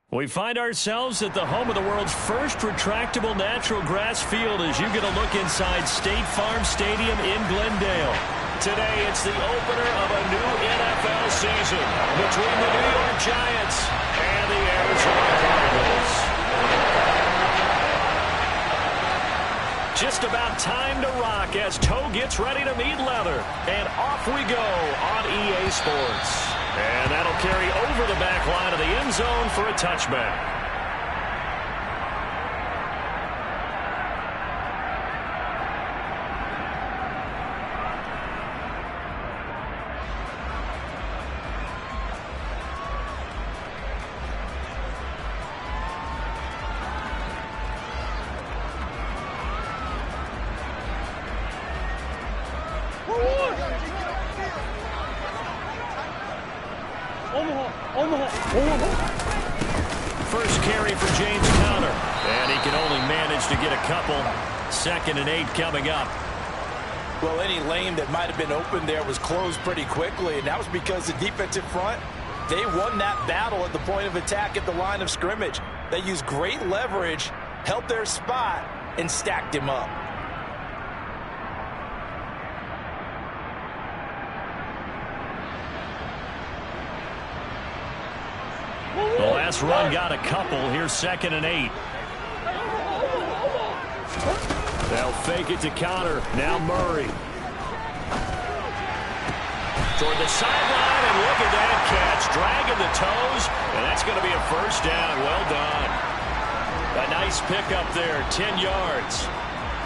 We find ourselves at the home of the world's first retractable natural grass field as you get a look inside State Farm Stadium in Glendale. Today, it's the opener of a new NFL season between the New York Giants and the Arizona Cardinals. Just about time to rock as toe gets ready to meet leather. And off we go on EA Sports. And that'll carry over the back line of the end zone for a touchback. First carry for James Conner, and he can only manage to get a couple. 2nd and 8 coming up. Well, any lane that might have been open there was closed pretty quickly, and that was because the defensive front, they won that battle at the point of attack at the line of scrimmage. They used great leverage, held their spot, and stacked him up. The last run got a couple. Here's 2nd and 8. They'll fake it to Conner. Now Murray. Toward the sideline, and look at that catch. Dragging the toes, and that's going to be a first down. Well done. A nice pickup there, 10 yards.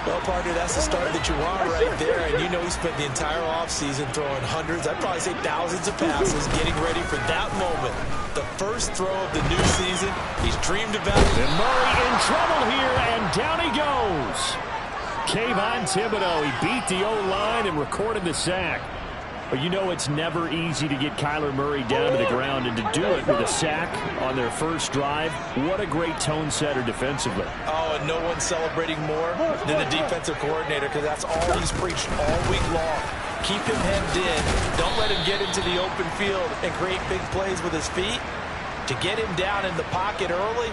Well, partner, that's the start that you want right there. And you know he spent the entire offseason throwing hundreds, I'd probably say thousands of passes, getting ready for that moment. The first throw of the new season. He's dreamed about it. And Murray in trouble here, and down he goes. Kayvon Thibodeau, he beat the O-line and recorded the sack. But you know it's never easy to get Kyler Murray down to the ground, and to do it with a sack on their first drive, what a great tone setter defensively. Oh, and no one's celebrating more than the defensive coordinator, because that's all he's preached all week long. Keep him hemmed in. Don't let him get into the open field and create big plays with his feet. To get him down in the pocket early,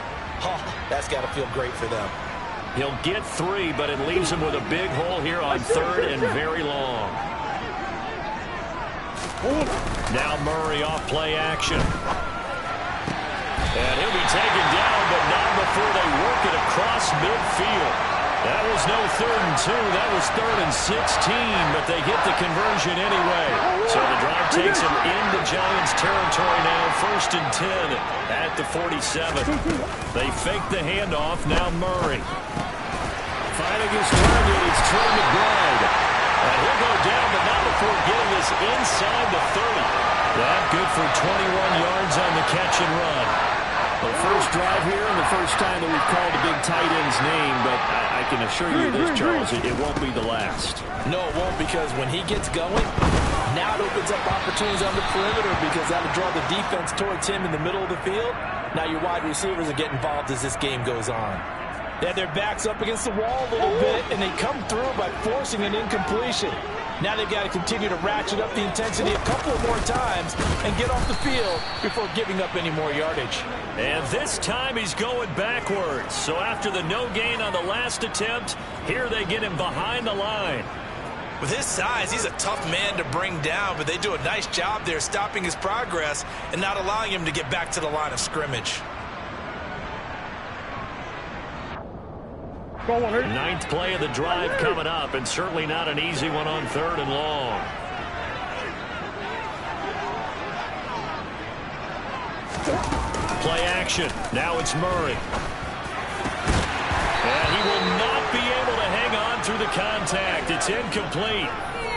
that's got to feel great for them. He'll get 3, but it leaves him with a big hole here on 3rd and very long. Now Murray off play action. And he'll be taken down, but not before they work it across midfield. That was no 3rd and 2. That was 3rd and 16, but they get the conversion anyway. So the drive takes them into Giants territory now, 1st and 10 at the 47. They fake the handoff. Now Murray. Finding his target, it's Trey McBride. And he'll go down, but not before getting this inside the 30. That good for 21 yards on the catch and run. The first drive here and the first time that we've called a big tight end's name, but I can assure you this, Charles, it won't be the last. No, it won't, because when he gets going, now it opens up opportunities on the perimeter, because that'll draw the defense towards him in the middle of the field. Now your wide receivers will get involved as this game goes on. They have their backs up against the wall a little bit, and they come through by forcing an incompletion. Now they've got to continue to ratchet up the intensity a couple more times and get off the field before giving up any more yardage. And this time he's going backwards. So after the no gain on the last attempt, here they get him behind the line. With his size, he's a tough man to bring down, but they do a nice job there stopping his progress and not allowing him to get back to the line of scrimmage. 9th play of the drive coming up, and certainly not an easy one on 3rd and long. Play action. Now it's Murray. And he will not be able to hang on through the contact. It's incomplete.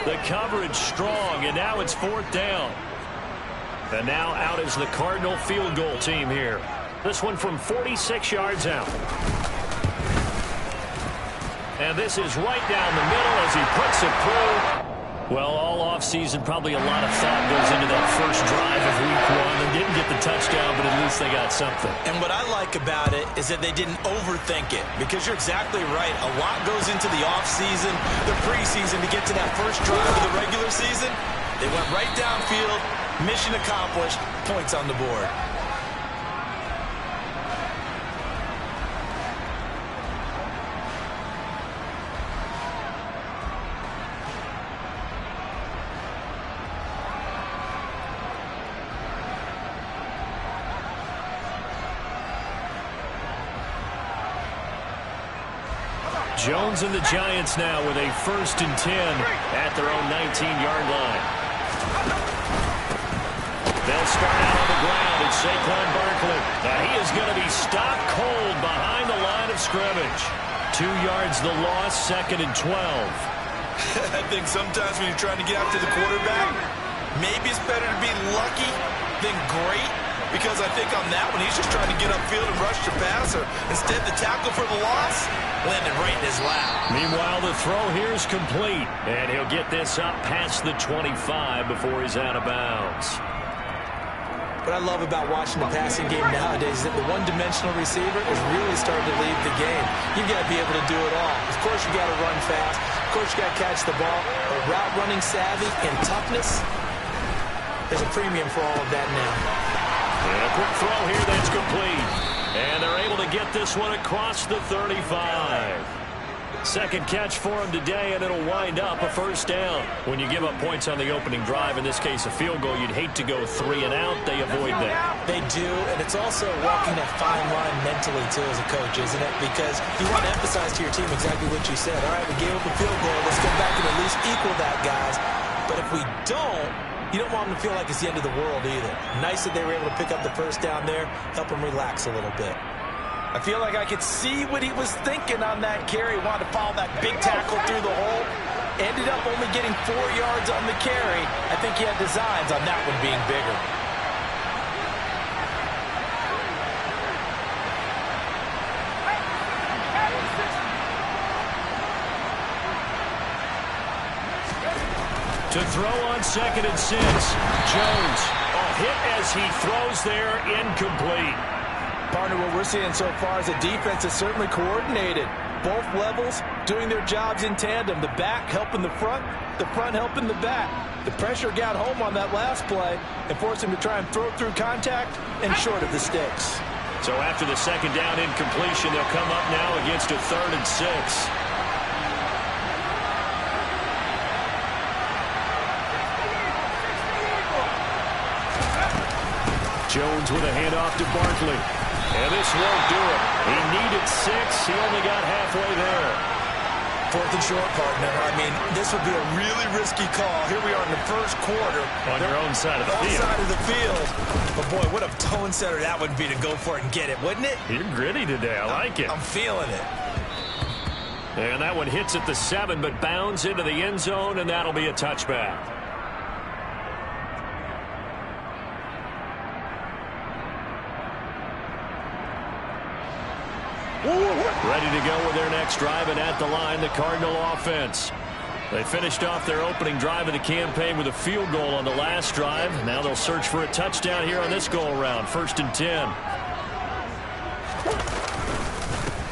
The coverage strong, and now it's 4th down. And now out is the Cardinal field goal team here. This one from 46 yards out. And this is right down the middle as he puts it through. Well, all offseason, probably a lot of thought goes into that first drive of week 1. They didn't get the touchdown, but at least they got something. And what I like about it is that they didn't overthink it, because you're exactly right. A lot goes into the offseason, the preseason, to get to that first drive of the regular season. They went right downfield, mission accomplished, points on the board. Jones and the Giants now with a 1st and 10 at their own 19-yard line. They'll start out on the ground. It's Saquon Barkley. Now he is going to be stopped cold behind the line of scrimmage. 2 yards the loss, 2nd and 12. I think sometimes when you're trying to get after the quarterback, maybe it's better to be lucky than great, because I think on that one, he's just trying to get upfield and rush the passer. Instead, the tackle for the loss landed right in his lap. Meanwhile, the throw here is complete, and he'll get this up past the 25 before he's out of bounds. What I love about watching the passing game nowadays is that the one-dimensional receiver is really starting to leave the game. You've got to be able to do it all. Of course, you got to run fast. Of course, you got to catch the ball. But route running savvy and toughness, there's a premium for all of that now. And a quick throw here that's complete. And they're able to get this one across the 35. Second catch for him today, and it'll wind up a 1st down. When you give up points on the opening drive, in this case a field goal, you'd hate to go 3 and out. They avoid that. They do, and it's also walking that fine line mentally, too, as a coach, isn't it? Because you want to emphasize to your team exactly what you said. All right, we gave up a field goal. Let's go back and at least equal that, guys. But if we don't, you don't want them to feel like it's the end of the world either. Nice that they were able to pick up the 1st down there, help them relax a little bit. I feel like I could see what he was thinking on that carry. Wanted to follow that big tackle through the hole. Ended up only getting 4 yards on the carry. I think he had designs on that one being bigger. To throw on 2nd and 6. Jones. A hit as he throws there, incomplete. Partner, what we're seeing so far is the defense is certainly coordinated. Both levels doing their jobs in tandem. The back helping the front helping the back. The pressure got home on that last play and forced him to try and throw through contact and short of the sticks. So after the 2nd down incompletion, they'll come up now against a 3rd and 6. Jones with a handoff to Barkley. And this won't do it. He needed 6. He only got halfway there. 4th and short, partner. I mean, this would be a really risky call. Here we are in the 1st quarter. On your own side of the field. Side of the field. But, boy, what a tone setter that would be to go for it and get it, wouldn't it? You're gritty today. I like it. I'm feeling it. And that one hits at the 7, but bounds into the end zone, and that'll be a touchback. Ready to go with their next drive, and at the line, the Cardinal offense. They finished off their opening drive of the campaign with a field goal on the last drive. Now they'll search for a touchdown here on this go-around. 1st and 10.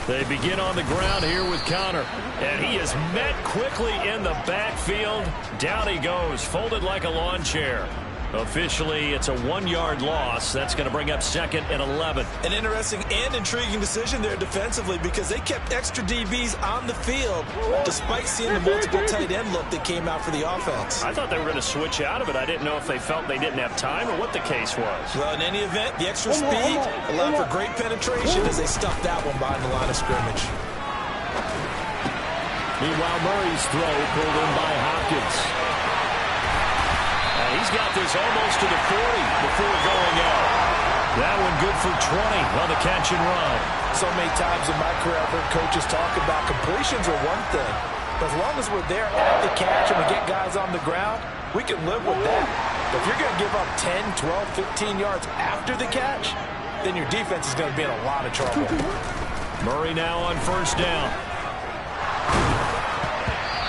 They begin on the ground here with Connor. And he is met quickly in the backfield. Down he goes, folded like a lawn chair. Officially, it's a 1-yard loss. That's going to bring up 2nd and 11. An interesting and intriguing decision there defensively, because they kept extra DBs on the field despite seeing the multiple tight end look that came out for the offense. I thought they were going to switch out of it. I didn't know if they felt they didn't have time or what the case was. Well, in any event, the extra speed allowed for great penetration as they stuffed that one behind the line of scrimmage. Meanwhile, Murray's throw pulled in by Hopkins. He's got this almost to the 40 before going out. That one good for 20 on the catch and run. So many times in my career I've heard coaches talk about completions are one thing, but as long as we're there at the catch and we get guys on the ground, we can live with that. But if you're going to give up 10, 12, 15 yards after the catch, then your defense is going to be in a lot of trouble. Murray now on 1st down.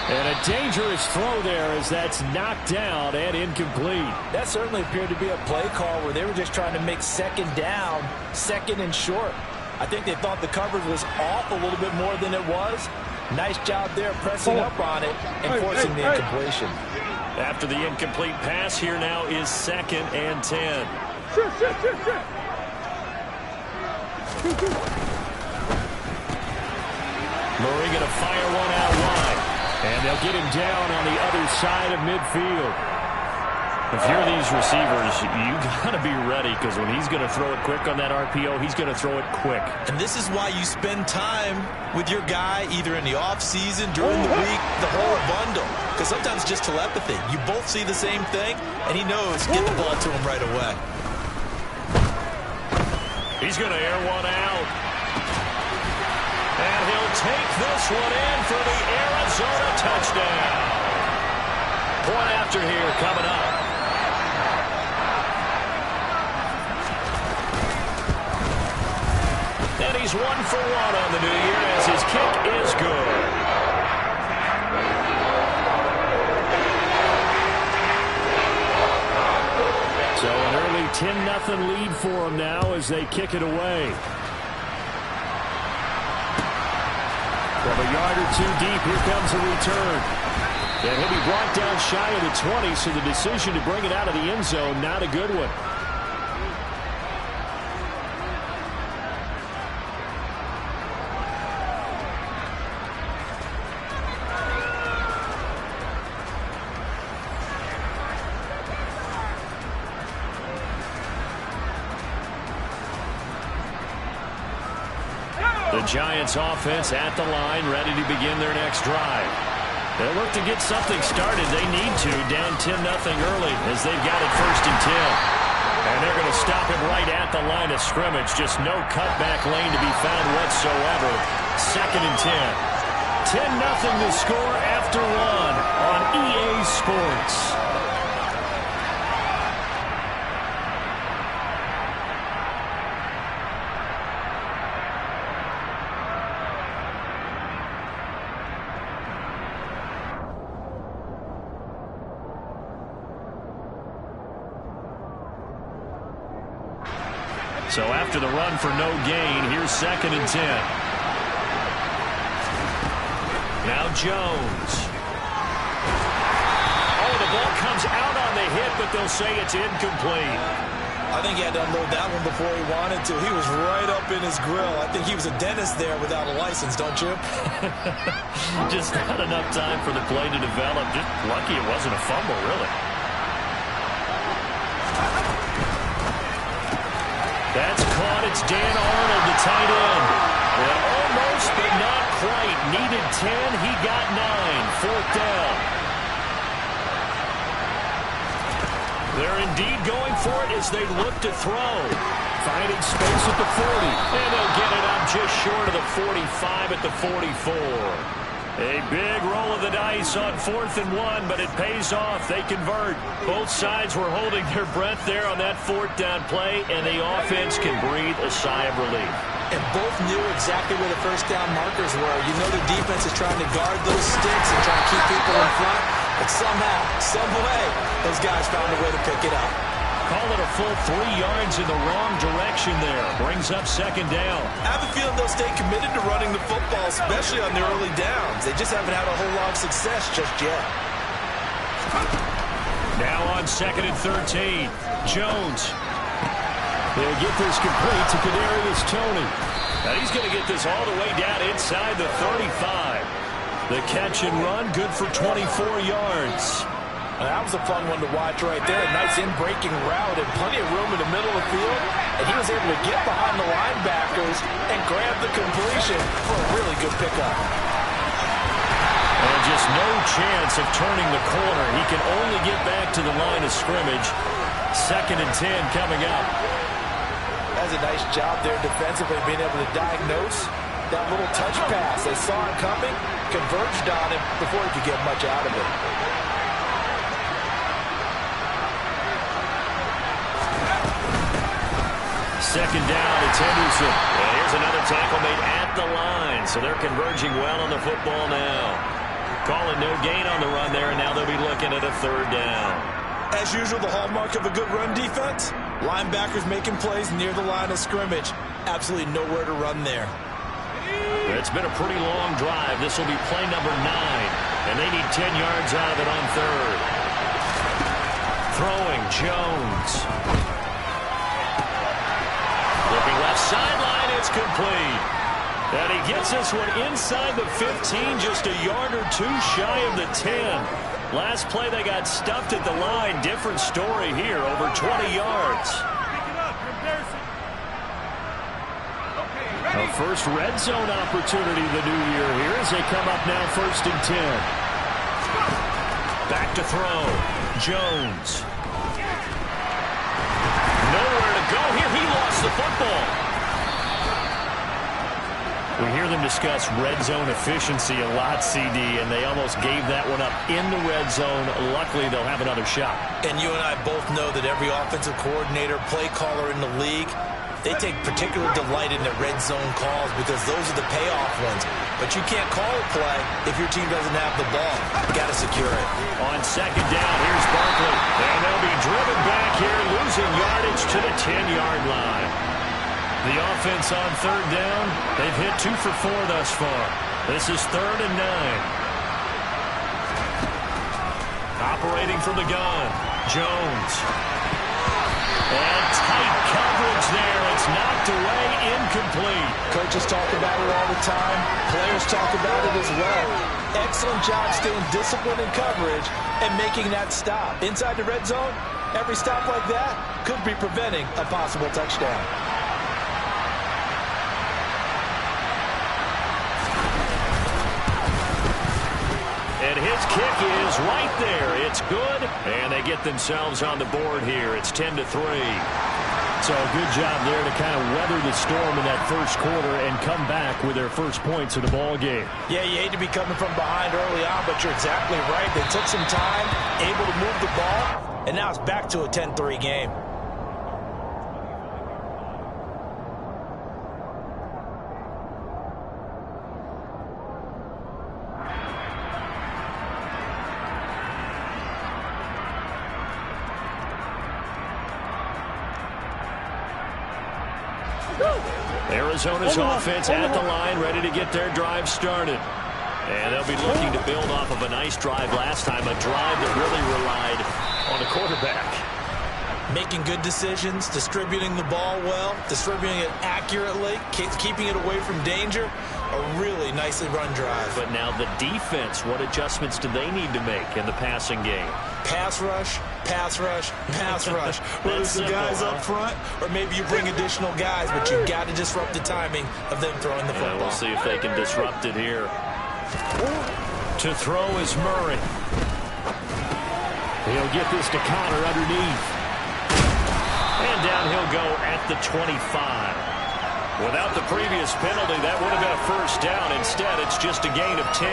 And a dangerous throw there as that's knocked down and incomplete. That certainly appeared to be a play call where they were just trying to make 2nd down, 2nd and short. I think they thought the coverage was off a little bit more than it was. Nice job there pressing up on it and forcing the incompletion. After the incomplete pass, here now is 2nd and 10. Murray going to fire one out wide. And they'll get him down on the other side of midfield. If you're these receivers, you got to be ready, because when he's going to throw it quick on that RPO, he's going to throw it quick. And this is why you spend time with your guy either in the offseason, during the week, the whole bundle. Because sometimes it's just telepathy. You both see the same thing, and he knows, get the ball to him right away. He's going to air one out. And he'll take this one in for the Arizona touchdown. Point after here coming up. And he's 1 for 1 on the new year as his kick is good. So an early 10-0 lead for him now as they kick it away. From a yard or two deep, here comes a return. And he'll be brought down shy of the 20, so the decision to bring it out of the end zone, not a good one. The Giants offense at the line, ready to begin their next drive. They'll look to get something started. They need to, down 10-0 early as they've got it 1st and 10. And they're going to stop him right at the line of scrimmage. Just no cutback lane to be found whatsoever. 2nd and 10. 10-0 the score after 1 on EA Sports. So after the run for no gain, here's 2nd and 10. Now Jones. Oh, the ball comes out on the hit, but they'll say it's incomplete. I think he had to unload that one before he wanted to. He was right up in his grill. I think he was a dentist there without a license, don't you? Just not enough time for the play to develop. Just lucky it wasn't a fumble, really. That's caught. It's Dan Arnold, the tight end. And almost, but not quite. Needed 10. He got 9. 4th down. They're indeed going for it as they look to throw. Finding space at the 40. And they'll get it up just short of the 45 at the 44. A big roll of the dice on 4th and 1, but it pays off. They convert. Both sides were holding their breath there on that 4th down play, and the offense can breathe a sigh of relief. And both knew exactly where the 1st down markers were. You know the defense is trying to guard those sticks and try to keep people in front, but somehow, some way, those guys found a way to pick it up. Call it a full 3 yards in the wrong direction there. Brings up 2nd down. I have a feeling they'll stay committed to running the football, especially on their early downs. They just haven't had a whole lot of success just yet. Now on 2nd and 13. Jones. They'll get this complete to Kadarius Toney. Now he's going to get this all the way down inside the 35. The catch and run, good for 24 yards. That was a fun one to watch right there. A nice in-breaking route and plenty of room in the middle of the field. And he was able to get behind the linebackers and grab the completion for a really good pickup. And just no chance of turning the corner. He can only get back to the line of scrimmage. 2nd and 10 coming up. That's a nice job there defensively, being able to diagnose that little touch pass. They saw him coming, converged on him before he could get much out of it. 2nd down, it's Henderson. And here's another tackle made at the line. So they're converging well on the football now. Calling no gain on the run there, and now they'll be looking at a 3rd down. As usual, the hallmark of a good run defense, linebackers making plays near the line of scrimmage. Absolutely nowhere to run there. It's been a pretty long drive. This will be play number 9. And they need 10 yards out of it on 3rd. Throwing, Jones. Looking left sideline, it's complete. And he gets this one inside the 15, just a yard or two shy of the 10. Last play, they got stuffed at the line. Different story here, over 20 yards. A first red zone opportunity the new year here as they come up now 1st and 10. Back to throw. Jones. Nowhere to go here. He lost the football. We hear them discuss red zone efficiency a lot, CD, and they almost gave that one up in the red zone. Luckily, they'll have another shot. And you and I both know that every offensive coordinator, play caller in the league, they take particular delight in their red zone calls because those are the payoff ones. But you can't call a play if your team doesn't have the ball. You got to secure it. On 2nd down, here's Barkley. And they'll be driven back here, losing yardage to the 10-yard line. The offense on 3rd down, they've hit 2 for 4 thus far. This is 3rd and 9. Operating from the gun, Jones. And tight coverage there. It's knocked away, incomplete. Coaches talk about it all the time. Players talk about it as well. Excellent job staying disciplined in coverage and making that stop. Inside the red zone, every stop like that could be preventing a possible touchdown. And his kick is right there. It's good, and they get themselves on the board here. It's 10-3. So a good job there to kind of weather the storm in that first quarter and come back with their first points of the ball game. Yeah, you hate to be coming from behind early on, but you're exactly right. They took some time, able to move the ball, and now it's back to a 10-3 game. Arizona's offense at the line, ready to get their drive started. And they'll be looking to build off of a nice drive last time, a drive that really relied on the quarterback. Making good decisions, distributing the ball well, distributing it accurately, keeping it away from danger. A really nicely run drive. But now the defense, what adjustments do they need to make in the passing game? Pass rush, pass rush, pass rush. Whether it's the guys up front or maybe you bring additional guys, but you've got to disrupt the timing of them throwing the football. We'll see if they can disrupt it here. To throw is Murray. He'll get this to Connor underneath. And down he'll go at the 25. Without the previous penalty, that would have been a first down. Instead, it's just a gain of 10.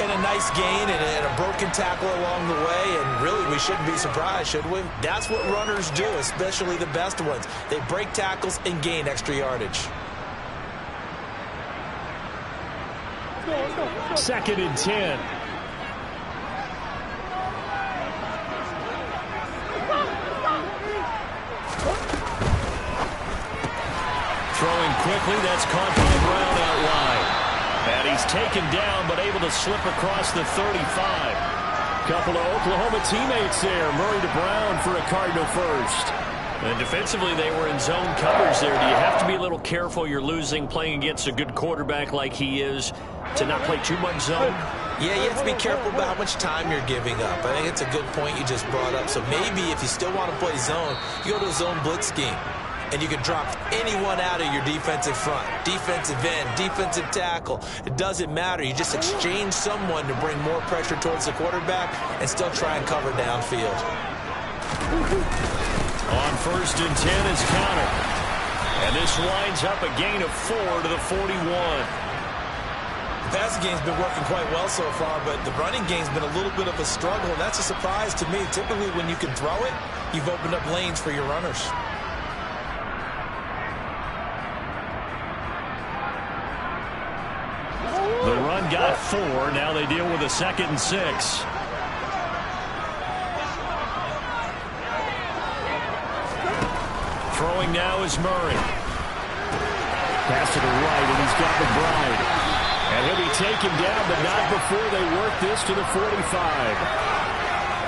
And a nice gain and a broken tackle along the way. And really, we shouldn't be surprised, should we? That's what runners do, especially the best ones. They break tackles and gain extra yardage. 2nd and 10. Throwing quickly, that's caught by Brown out wide. And he's taken down, but able to slip across the 35. Couple of Oklahoma teammates there. Murray to Brown for a Cardinal first. And defensively, they were in zone coverage there. Do you have to be a little careful? You're losing, playing against a good quarterback like he is, to not play too much zone? Yeah, you have to be careful about how much time you're giving up. I think it's a good point you just brought up. So maybe if you still want to play zone, you go to a zone blitz scheme. And you can drop anyone out of your defensive front, defensive end, defensive tackle. It doesn't matter. You just exchange someone to bring more pressure towards the quarterback and still try and cover downfield. On 1st and 10 is Connor. And this winds up a gain of 4 to the 41. The passing game's been working quite well so far, but the running game's been a little bit of a struggle, and that's a surprise to me. Typically, when you can throw it, you've opened up lanes for your runners. The run got 4. Now they deal with a 2nd and 6. Throwing now is Murray. Pass to the right, and he's got McBride. And he'll be taken down, but not before they work this to the 45.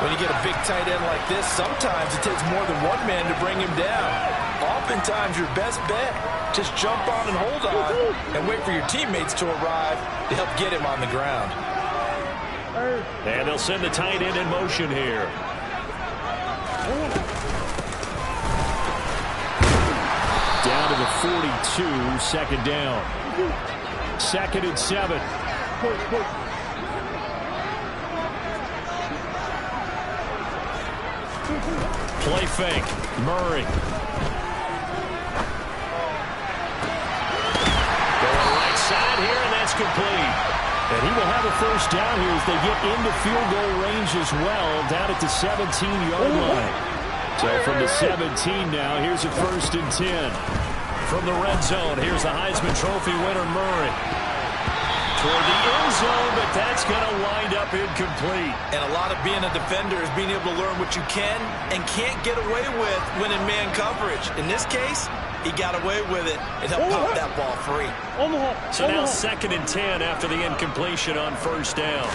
When you get a big tight end like this, sometimes it takes more than one man to bring him down. Oftentimes, your best bet, just jump on and hold on and wait for your teammates to arrive to help get him on the ground. And they'll send the tight end in motion here. Down to the 42, second down. 2nd and 7. Play fake. Murray. Going right side here, and that's complete. And he will have a first down here as they get into field goal range as well, down at the 17-yard line. So from the 17 now, here's a 1st and 10. From the red zone, here's the Heisman Trophy winner, Murray. Toward the end zone, but that's going to wind up incomplete. And a lot of being a defender is being able to learn what you can and can't get away with when in man coverage. In this case, he got away with it and helped pop that ball free. So now 2nd and 10 after the incompletion on 1st down.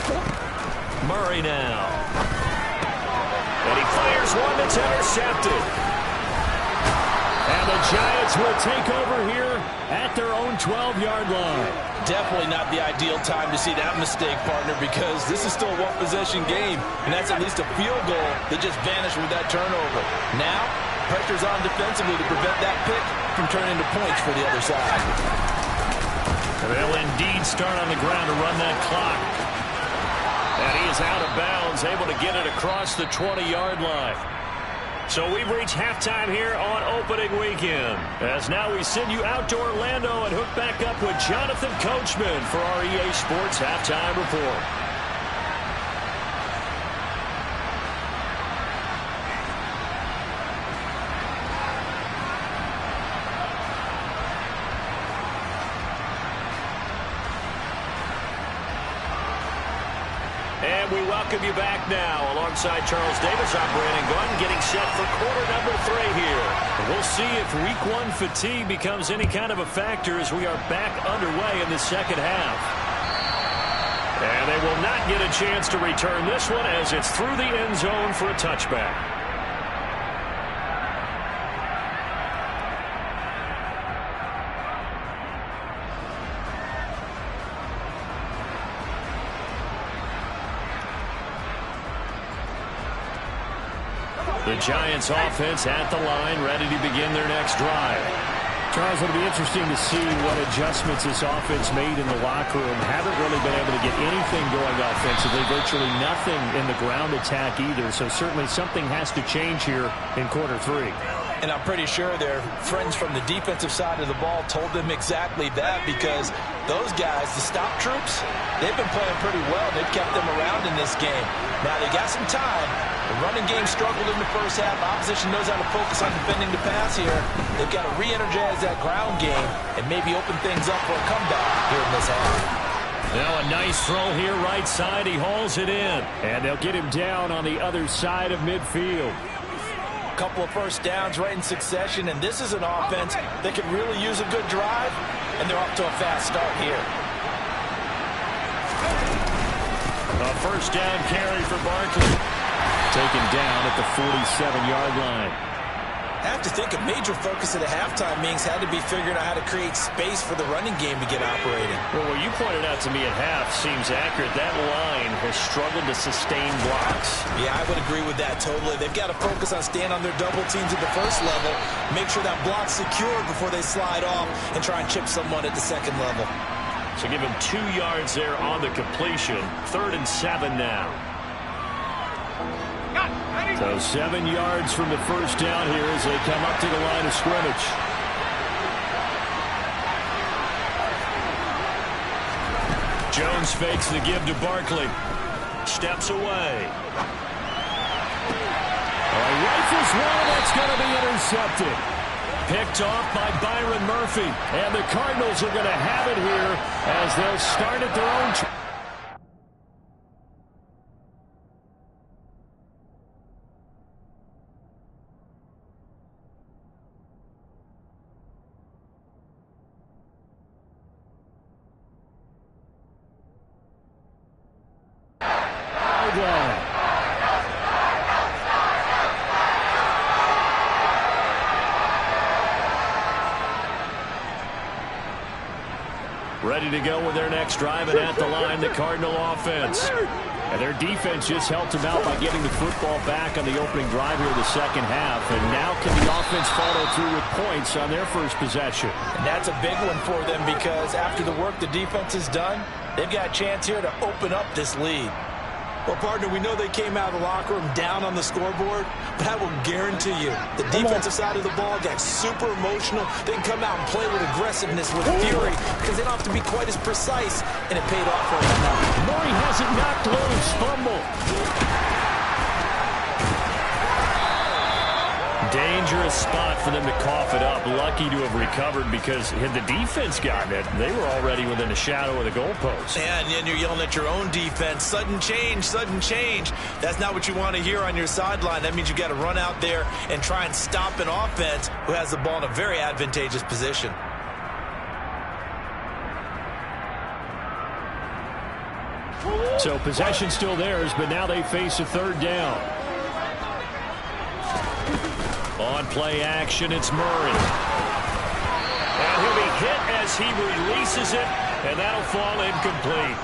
Murray now. And he fires one that's intercepted. And the Giants will take over here at their own 12-yard line. Definitely not the ideal time to see that mistake, partner, because this is still a one-possession game, and that's at least a field goal that just vanished with that turnover. Now, pressure's on defensively to prevent that pick from turning into points for the other side. They'll indeed start on the ground to run that clock. And he is out of bounds, able to get it across the 20-yard line. So we've reached halftime here on opening weekend. As now we send you out to Orlando and hook back up with Jonathan Coachman for our EA Sports Halftime Report. And we welcome you back now alongside Charles Davis. I'm Brandon Gunn getting set for quarter number 3 here. We'll see if week 1 fatigue becomes any kind of a factor as we are back underway in the second half. And they will not get a chance to return this one as it's through the end zone for a touchback. The Giants offense at the line, ready to begin their next drive. Charles, it'll be interesting to see what adjustments this offense made in the locker room. Haven't really been able to get anything going offensively, virtually nothing in the ground attack either. So certainly something has to change here in quarter 3. And I'm pretty sure their friends from the defensive side of the ball told them exactly that, because those guys, the stop troops, they've been playing pretty well. They've kept them around in this game. Now they got some time. The running game struggled in the first half. Opposition knows how to focus on defending the pass here. They've got to re-energize that ground game and maybe open things up for a comeback here in this half. Now a nice throw here right side. He hauls it in. And they'll get him down on the other side of midfield. A couple of first downs right in succession, and this is an offense that could really use a good drive, and they're off to a fast start here. A first down carry for Barkley. Taken down at the 47-yard line. I have to think a major focus at the halftime meetings had to be figuring out how to create space for the running game to get operating. Well, what you pointed out to me at half seems accurate. That line has struggled to sustain blocks. Yeah, I would agree with that totally. They've got to focus on staying on their double teams at the first level, make sure that block's secured before they slide off and try and chip someone at the second level. So give him 2 yards there on the completion. 3rd and 7 now. So 7 yards from the first down here as they come up to the line of scrimmage. Jones fakes the give to Barkley. Steps away. Rifles one, that's going to be intercepted. Picked off by Byron Murphy. And the Cardinals are going to have it here as they'll start at their own. Ready to go with their next drive, and at the line, the Cardinal offense. And their defense just helped them out by getting the football back on the opening drive here in the second half. And now can the offense follow through with points on their first possession? And that's a big one for them because after the work the defense has done, they've got a chance here to open up this lead. Well, partner, we know they came out of the locker room down on the scoreboard, but I will guarantee you the defensive side of the ball got super emotional. They can come out and play with aggressiveness, with fury, because they don't have to be quite as precise, and it paid off for them. Murray has it knocked loose. Fumble. Dangerous spot for them to cough it up. Lucky to have recovered because had the defense gotten it, they were already within a shadow of the goalpost. Yeah, and then you're yelling at your own defense. Sudden change, sudden change. That's not what you want to hear on your sideline. That means you got to run out there and try and stop an offense who has the ball in a very advantageous position. So possession still theirs, but now they face a third down. On play action, it's Murray. And he'll be hit as he releases it, and that'll fall incomplete.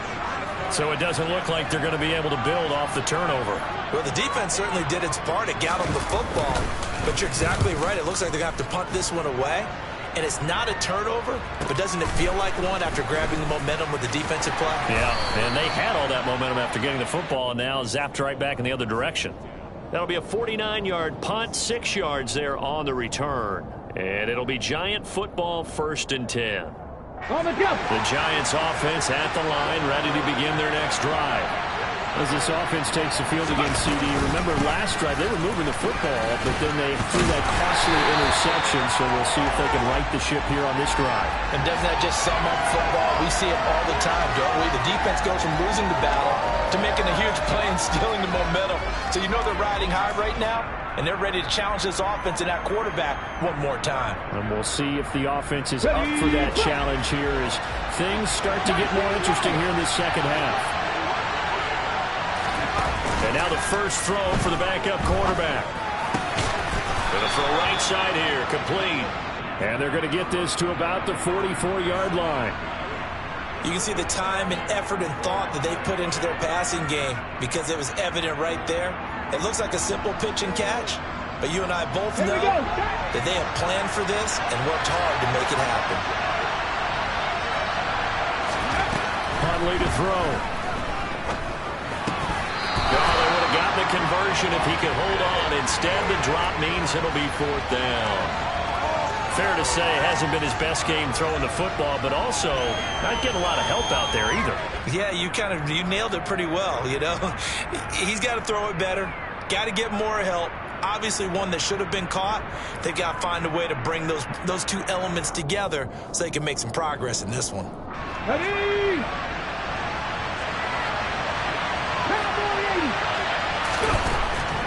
So it doesn't look like they're going to be able to build off the turnover. Well, the defense certainly did its part. It got them the football. But you're exactly right. It looks like they're going to have to punt this one away. And it's not a turnover, but doesn't it feel like one after grabbing the momentum with the defensive play? Yeah, and they had all that momentum after getting the football, and now zapped right back in the other direction. That'll be a 49-yard punt, 6 yards there on the return. And it'll be Giant football, 1st and 10. The Giants offense at the line, ready to begin their next drive. As this offense takes the field against CD, remember last drive they were moving the football, but then they threw that costly interception, so we'll see if they can right the ship here on this drive. And doesn't that just sum up football? We see it all the time, don't we? The defense goes from losing the battle to making a huge play and stealing the momentum. So you know they're riding high right now, and they're ready to challenge this offense and that quarterback one more time. And we'll see if the offense is up for that challenge here as things start to get more interesting here in this second half. And now the first throw for the backup quarterback. Going to throw right side here, complete. And they're going to get this to about the 44-yard line. You can see the time and effort and thought that they put into their passing game because it was evident right there. It looks like a simple pitch and catch, but you and I both know that they have planned for this and worked hard to make it happen. Huntley to throw. The conversion if he could hold on. Instead, the drop means it'll be 4th down. Fair to say, hasn't been his best game throwing the football, but also not getting a lot of help out there either. Yeah, you nailed it pretty well, you know. He's got to throw it better, got to get more help. Obviously one that should have been caught. They've got to find a way to bring those two elements together so they can make some progress in this one. Ready?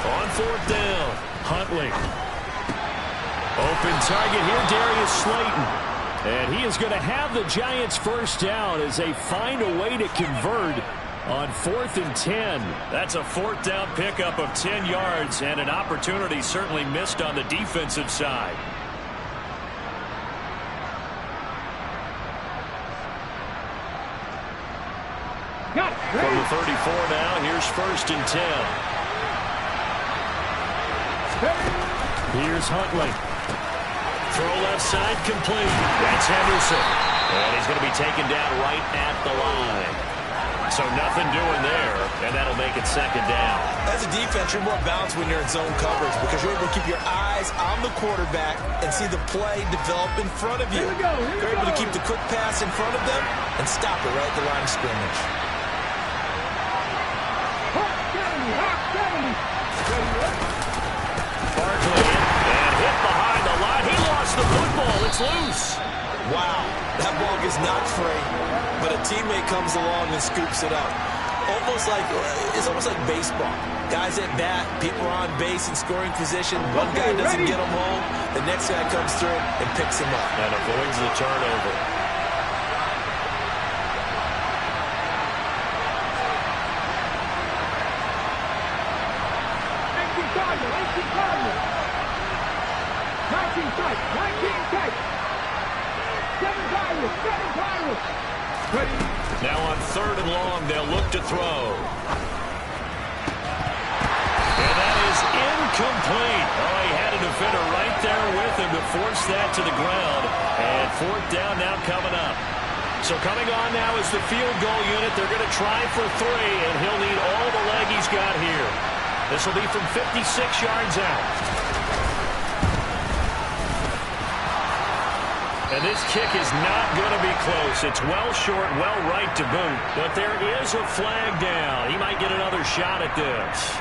On 4th down, Huntley. Open target here, Darius Slayton. And he is going to have the Giants first down as they find a way to convert on 4th and 10. That's a 4th down pickup of 10 yards and an opportunity certainly missed on the defensive side. From the 34 now, here's 1st and 10. Here's Huntley. Throw left side complete. That's Henderson. And he's going to be taken down right at the line. So nothing doing there, and that'll make it 2nd down. As a defense, you're more balanced when you're in zone coverage because you're able to keep your eyes on the quarterback and see the play develop in front of you. You're able to keep the quick pass in front of them and stop it right at the line of scrimmage. Barkley and hit behind the line. He lost the football. It's loose. Wow, that ball gets knocked free, but a teammate comes along and scoops it up. It's almost like baseball. Guys at bat, people are on base in scoring position. One guy doesn't get him home. The next guy comes through and picks him up. And avoids the turnover. Now on 3rd and long, they'll look to throw. And that is incomplete. Oh, he had a defender right there with him to force that to the ground. And 4th down now coming up. So coming on now is the field goal unit. They're going to try for 3, and he'll need all the leg he's got here. This will be from 56 yards out. And this kick is not going to be close. It's well short, well right to boot. But there is a flag down. He might get another shot at this.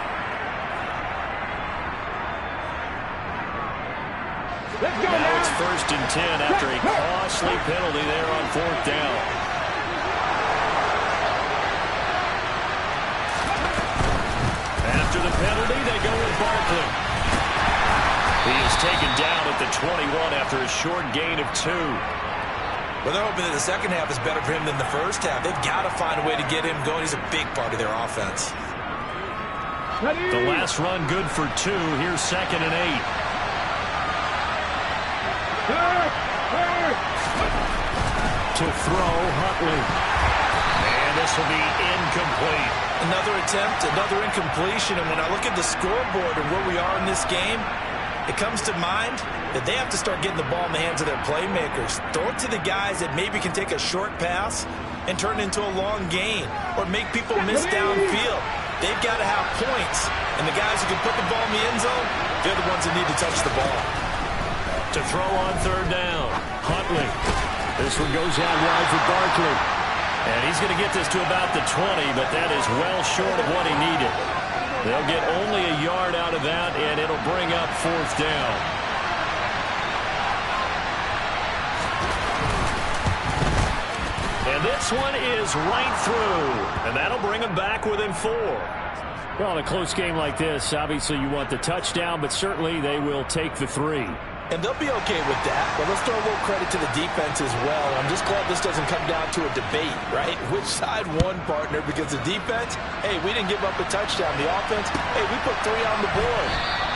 Now it's 1st and 10 after a costly penalty there on 4th down. After the penalty, they go with Barkley. He is taken down at the 21 after a short gain of 2. Well, they're hoping that the second half is better for him than the first half. They've got to find a way to get him going. He's a big part of their offense. The last run good for 2. Here's 2nd and 8. To throw, Huntley. And this will be incomplete. Another attempt, another incompletion. And when I look at the scoreboard and where we are in this game, it comes to mind that they have to start getting the ball in the hands of their playmakers. Throw it to the guys that maybe can take a short pass and turn it into a long gain or make people miss downfield. They've got to have points. And the guys who can put the ball in the end zone, they're the ones that need to touch the ball. To throw on 3rd down, Huntley. This one goes out wide for Barkley. And he's going to get this to about the 20, but that is well short of what he needed. They'll get only a yard out of that, and it'll bring up 4th down. And this one is right through, and that'll bring them back within 4. Well, in a close game like this, obviously you want the touchdown, but certainly they will take the 3. And they'll be okay with that, but let's throw a little credit to the defense as well. I'm just glad this doesn't come down to a debate, right? Which side won, partner? Because the defense, hey, we didn't give up a touchdown. The offense, hey, we put 3 on the board.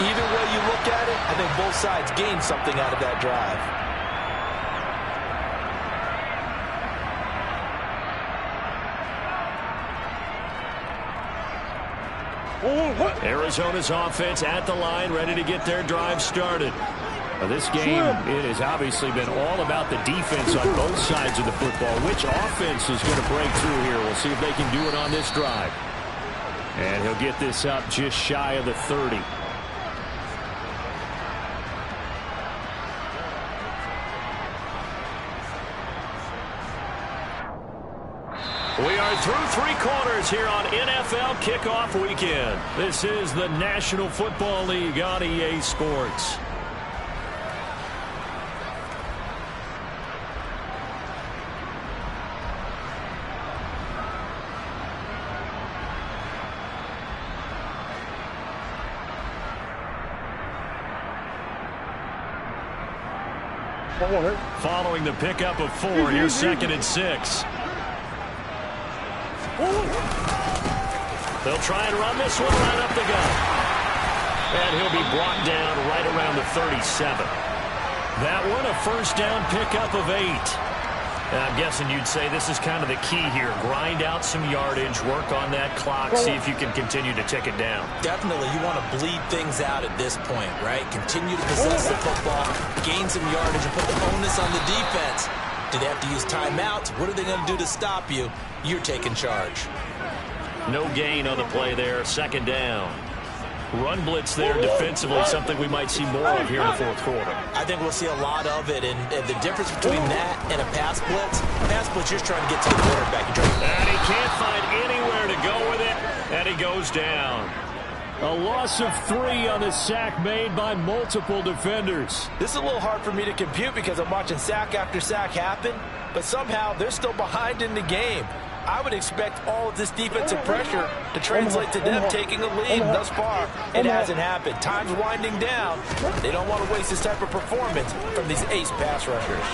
Either way you look at it, I think both sides gained something out of that drive. Arizona's offense at the line, ready to get their drive started. This game, it has obviously been all about the defense on both sides of the football. Which offense is going to break through here? We'll see if they can do it on this drive. And he'll get this up just shy of the 30. We are through 3 quarters here on NFL Kickoff Weekend. This is the National Football League on EA Sports. Following the pickup of 4, here's 2nd and 6. They'll try and run this one right up the gut. And he'll be brought down right around the 37. That one, a 1st down pickup of 8. And I'm guessing you'd say this is kind of the key here. Grind out some yardage, work on that clock, see if you can continue to tick it down. Definitely. You want to bleed things out at this point, right? Continue to possess the football, gain some yardage, and put the onus on the defense. Do they have to use timeouts? What are they going to do to stop you? You're taking charge. No gain on the play there. 2nd down. Run blitz there defensively, something we might see more of here in the 4th quarter. I think we'll see a lot of it, and the difference between that and a pass blitz, you're just trying to get to the quarterback. And he can't find anywhere to go with it, and he goes down. A loss of 3 on the sack made by multiple defenders. This is a little hard for me to compute because I'm watching sack after sack happen, but somehow they're still behind in the game. I would expect all of this defensive pressure to translate to them taking a lead. Thus far, it hasn't happened. Time's winding down. They don't want to waste this type of performance from these ace pass rushers.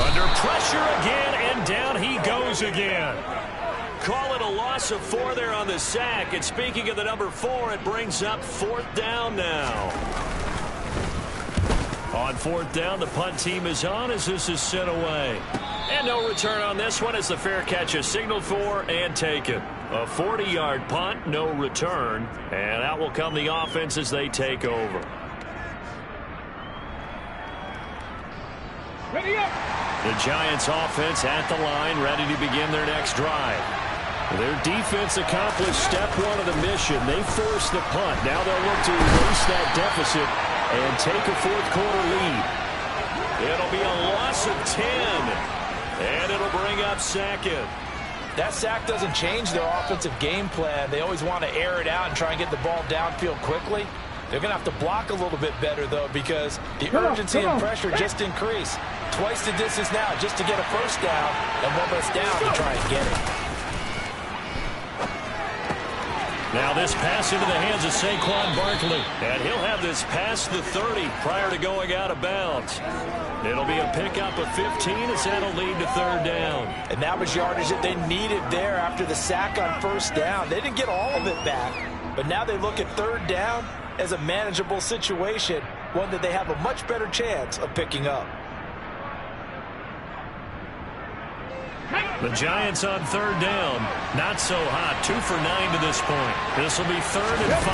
Under pressure again, and down he goes again. Call it a loss of 4 there on the sack. And speaking of the number 4, it brings up 4th down now. On 4th down, the punt team is on as this is sent away. return on this one as the fair catch is signaled for and taken. A 40-yard punt, no return. And out will come the offense as they take over. Ready up. The Giants offense at the line, ready to begin their next drive. Their defense accomplished step one of the mission. They forced the punt. Now they'll look to erase that deficit and take a fourth-quarter lead. It'll be a loss of 10, and it'll bring up second. That sack doesn't change their offensive game plan. They always want to air it out and try and get the ball downfield quickly. They're going to have to block a little bit better, though, because the urgency and pressure just increased. Twice the distance now just to get a first down, and one less down to try and get it. Now this pass into the hands of Saquon Barkley. And he'll have this past the 30 prior to going out of bounds. It'll be a pickup of 15 as that'll lead to third down. And that was yardage that they needed there after the sack on first down. They didn't get all of it back, but now they look at third down as a manageable situation, one that they have a much better chance of picking up. The Giants on third down. Not so hot. 2 for 9 to this point. This will be 3rd and 5.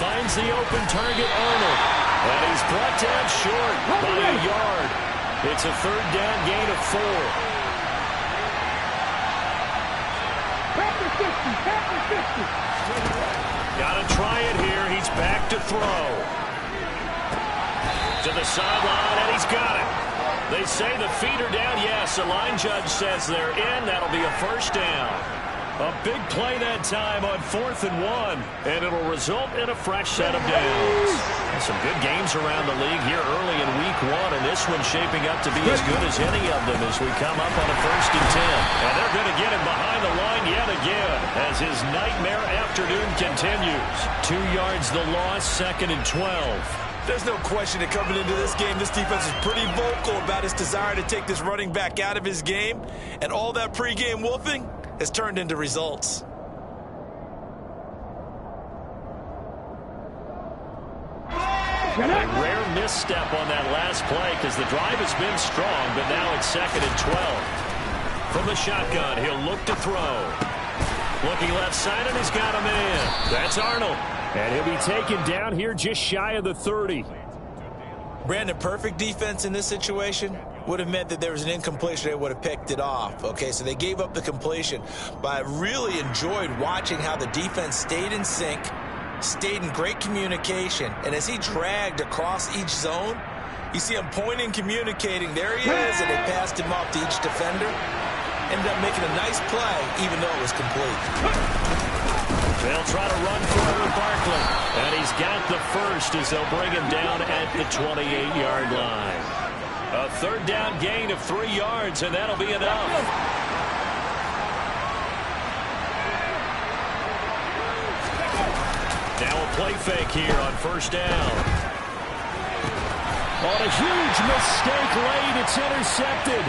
Finds the open target, Arnold. And he's brought down short by a yard. It's a third down gain of 4. Got to try it here. He's back to throw. To the sideline, and he's got it. They say the feet are down. Yes, the line judge says they're in. That'll be a first down. A big play that time on 4th and 1, and it'll result in a fresh set of downs. Some good games around the league here early in week 1, and this one's shaping up to be as good as any of them as we come up on a 1st and 10. And they're going to get him behind the line yet again as his nightmare afternoon continues. 2 yards the loss, 2nd and 12. There's no question that coming into this game, this defense is pretty vocal about its desire to take this running back out of his game, and all that pregame wolfing has turned into results. A rare misstep on that last play because the drive has been strong, but now it's 2nd and 12. From the shotgun, he'll look to throw. Looking left side, and he's got a man. That's Arnold. And he'll be taken down here just shy of the 30. Brandon, perfect defense in this situation would have meant that there was an incompletion. They would have picked it off. Okay, so they gave up the completion. But I really enjoyed watching how the defense stayed in sync, stayed in great communication. And as he dragged across each zone, you see him pointing, communicating. There he is, and they passed him off to each defender. Ended up making a nice play, even though it was complete. They'll try to run for it with Barkley. And he's got the first as they'll bring him down at the 28-yard line. A third down gain of 3 yards, and that'll be enough. Now a play fake here on first down. On a huge mistake late, it's intercepted.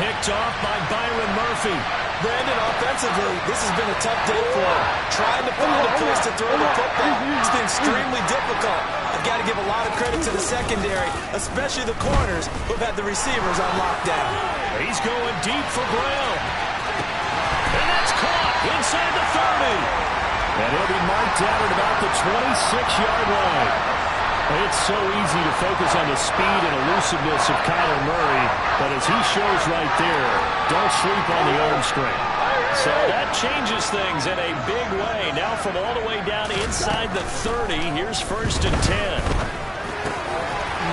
Picked off by Byron Murphy. Brandon, offensively, this has been a tough day for him. Trying to find a place to throw the football. It's been extremely difficult. I've got to give a lot of credit to the secondary, especially the corners who've had the receivers on lockdown. He's going deep for Brown. And that's caught inside the 30. And he'll be marked down at about the 26-yard line. It's so easy to focus on the speed and elusiveness of Kyler Murray, but as he shows right there, don't sleep on the arm strength. So that changes things in a big way. Now from all the way down inside the 30, here's 1st and 10.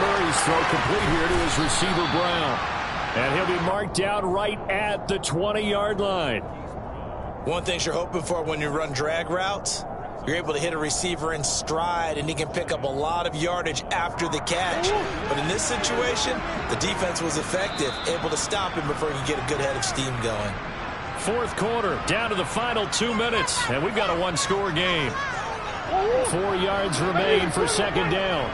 Murray's throw complete here to his receiver Brown. And he'll be marked down right at the 20-yard line. One thing you're hoping for when you run drag routes, you're able to hit a receiver in stride, and he can pick up a lot of yardage after the catch. But in this situation, the defense was effective, able to stop him before he could get a good head of steam going. 4th quarter, down to the final 2 minutes, and we've got a 1-score game. 4 yards remain for 2nd down.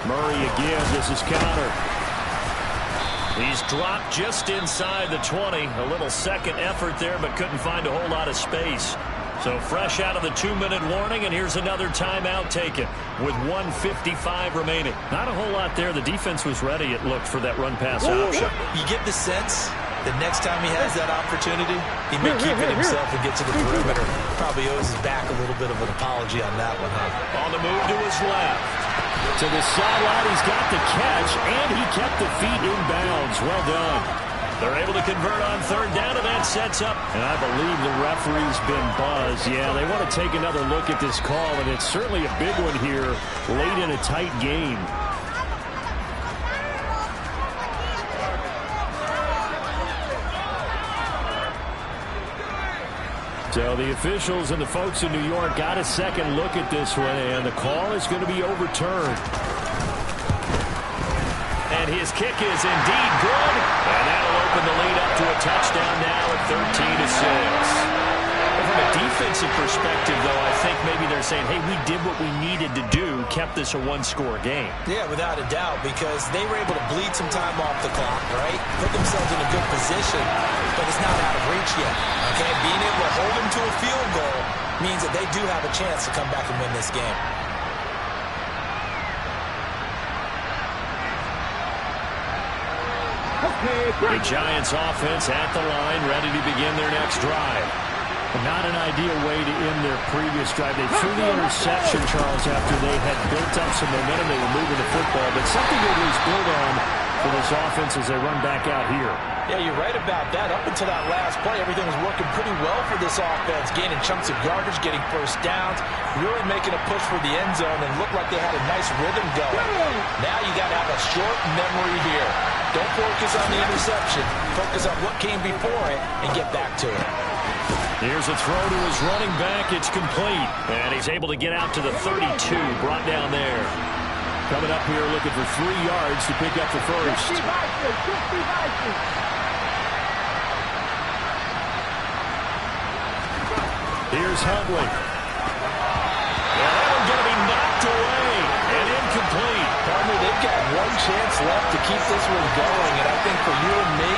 Murray again, this is counter. He's dropped just inside the 20. A little second effort there, but couldn't find a whole lot of space. So fresh out of the 2-minute warning, and here's another timeout taken with 1:55 remaining. Not a whole lot there. The defense was ready, it looked, for that run-pass option. You get the sense the next time he has that opportunity, he may keep it himself and get to the perimeter. Probably owes his back a little bit of an apology on that one, huh? On the move to his left. To the sideline, he's got the catch, and he kept the feet in bounds. Well done. They're able to convert on third down, and that sets up. And I believe the referee's been buzzed. Yeah, they want to take another look at this call, and it's certainly a big one here late in a tight game. So the officials and the folks in New York got a second look at this one, and the call is going to be overturned. And his kick is indeed good, and that'll open the lead up to a touchdown now at 13-6. From a defensive perspective, though, I think maybe they're saying, hey, we did what we needed to do, kept this a one-score game. Yeah, without a doubt, because they were able to bleed some time off the clock, right? Put themselves in a good position, but it's not out of reach yet, okay? Being able to hold them to a field goal means that they do have a chance to come back and win this game. The Giants offense at the line, ready to begin their next drive. Not an ideal way to end their previous drive. They threw the interception, Charles, after they had built up some momentum. They were moving the football, but something to at least build on for this offense as they run back out here. Yeah, you're right about that. Up until that last play, everything was working pretty well for this offense, gaining chunks of yardage, getting first downs, really making a push for the end zone, and looked like they had a nice rhythm going. Now you got to have a short memory here. Don't focus on the interception. Focus on what came before it and get back to it. Here's a throw to his running back. It's complete. And he's able to get out to the 32, brought down there. Coming up here looking for 3 yards to pick up the first. Here's Huntley. And that one's going to be knocked away and incomplete. Partner, they've got one chance left to keep this one going, and I think for you and me,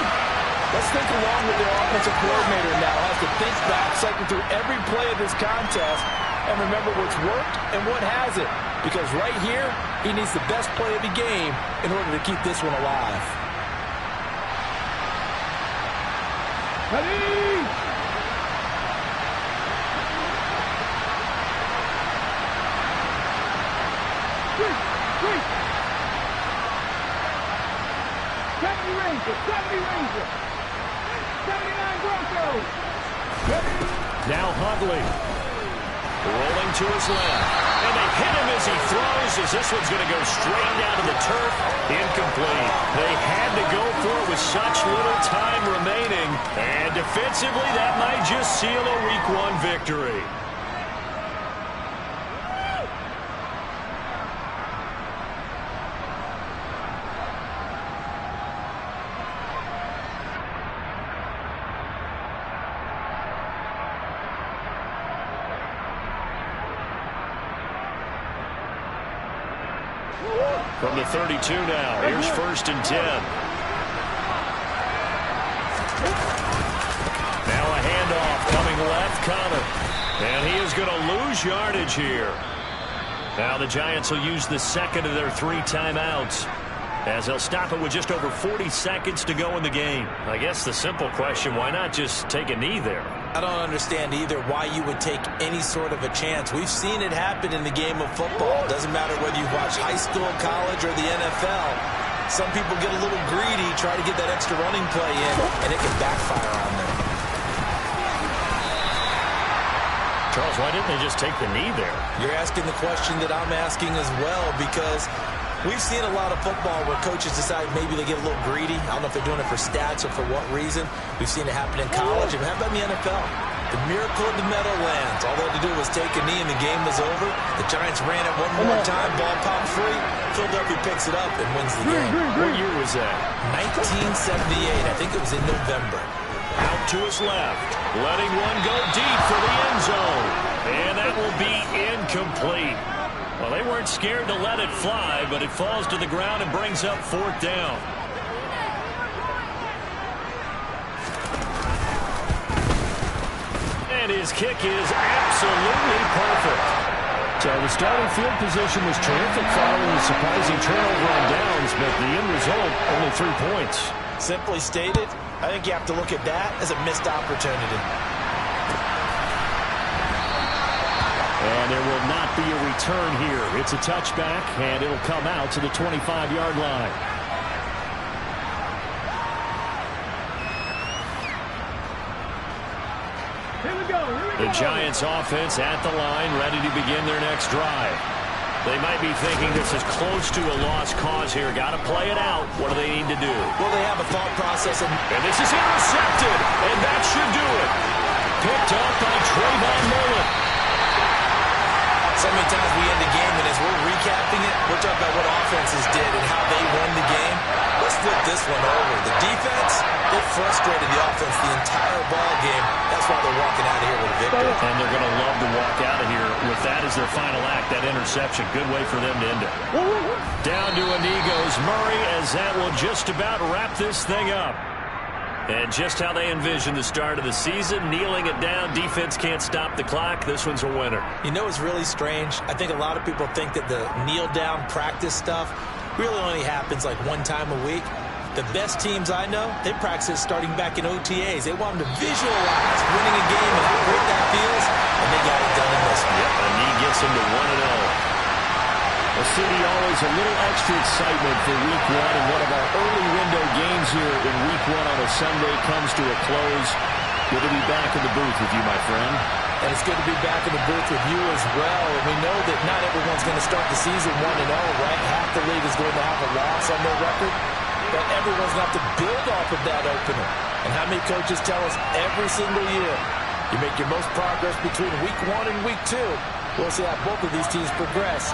let's think along with their offensive coordinator now. Has to think back, cycle through every play of this contest, and remember what's worked and what hasn't. Because right here, he needs the best play of the game in order to keep this one alive. Ready? Quick! 70 Rangers! 79 Broncos! Now Huntley. Rolling to his left. And they hit him as he throws, as this one's going to go straight down to the turf. Incomplete. They had to go for it with such little time remaining. And defensively, that might just seal a Week 1 victory. From the 32 now, here's 1st and 10. Now a handoff coming left, Connor. And he is going to lose yardage here. Now the Giants will use the second of their 3 timeouts, as they'll stop it with just over 40 seconds to go in the game. I guess the simple question, why not just take a knee there? I don't understand either why you would take any sort of a chance. We've seen it happen in the game of football. It doesn't matter whether you watch high school, college, or the NFL. Some people get a little greedy, try to get that extra running play in, and it can backfire on them. Charles, why didn't they just take the knee there? You're asking the question that I'm asking as well, because we've seen a lot of football where coaches decide maybe they get a little greedy. I don't know if they're doing it for stats or for what reason. We've seen it happen in college. And how about in the NFL? The miracle of the Meadowlands. All they had to do was take a knee and the game was over. The Giants ran it one more time. Ball popped free. Philadelphia picks it up and wins the game. What year was that? 1978. I think it was in November. Out to his left. Letting one go deep for the end zone. And that will be incomplete. Well, they weren't scared to let it fly, but it falls to the ground and brings up 4th down. And And his kick is absolutely perfect. So the starting field position was terrific following the surprising turnover on downs, but the end result, only 3 points. Simply stated, I think you have to look at that as a missed opportunity. And there will not be a return here. It's a touchback, and it'll come out to the 25-yard line. Here we go. The Giants offense at the line, ready to begin their next drive. They might be thinking this is close to a lost cause here. Got to play it out. What do they need to do? Well, they have a thought process. And this is intercepted, and that should do it. Picked up by Trayvon Mullen. So many times we end the game, and as we're recapping it, we're talking about what offenses did and how they won the game. Let's flip this one over. The defense, they frustrated the offense the entire ball game. That's why they're walking out of here with a victory. And they're going to love to walk out of here with that as their final act, that interception. Good way for them to end it. Down to a knee goes Murray, as that will just about wrap this thing up. And just how they envisioned the start of the season, kneeling it down, defense can't stop the clock. This one's a winner. You know, it's really strange. I think a lot of people think that the kneel-down practice stuff really only happens like one time a week. The best teams I know, they practice starting back in OTAs. They want them to visualize winning a game and how great that feels, and they got it done in this one. Yep, and he gets them to 1-0. Well, City, always a little extra excitement for Week 1, and one of our early window games here in Week 1 on a Sunday comes to a close. Good to be back in the booth with you, my friend. And it's good to be back in the booth with you as well. And we know that not everyone's going to start the season 1-0, right? Half the league is going to have a loss on their record. But everyone's going to have to build off of that opener. And how many coaches tell us every single year, you make your most progress between Week 1 and Week 2. We'll see how both of these teams progress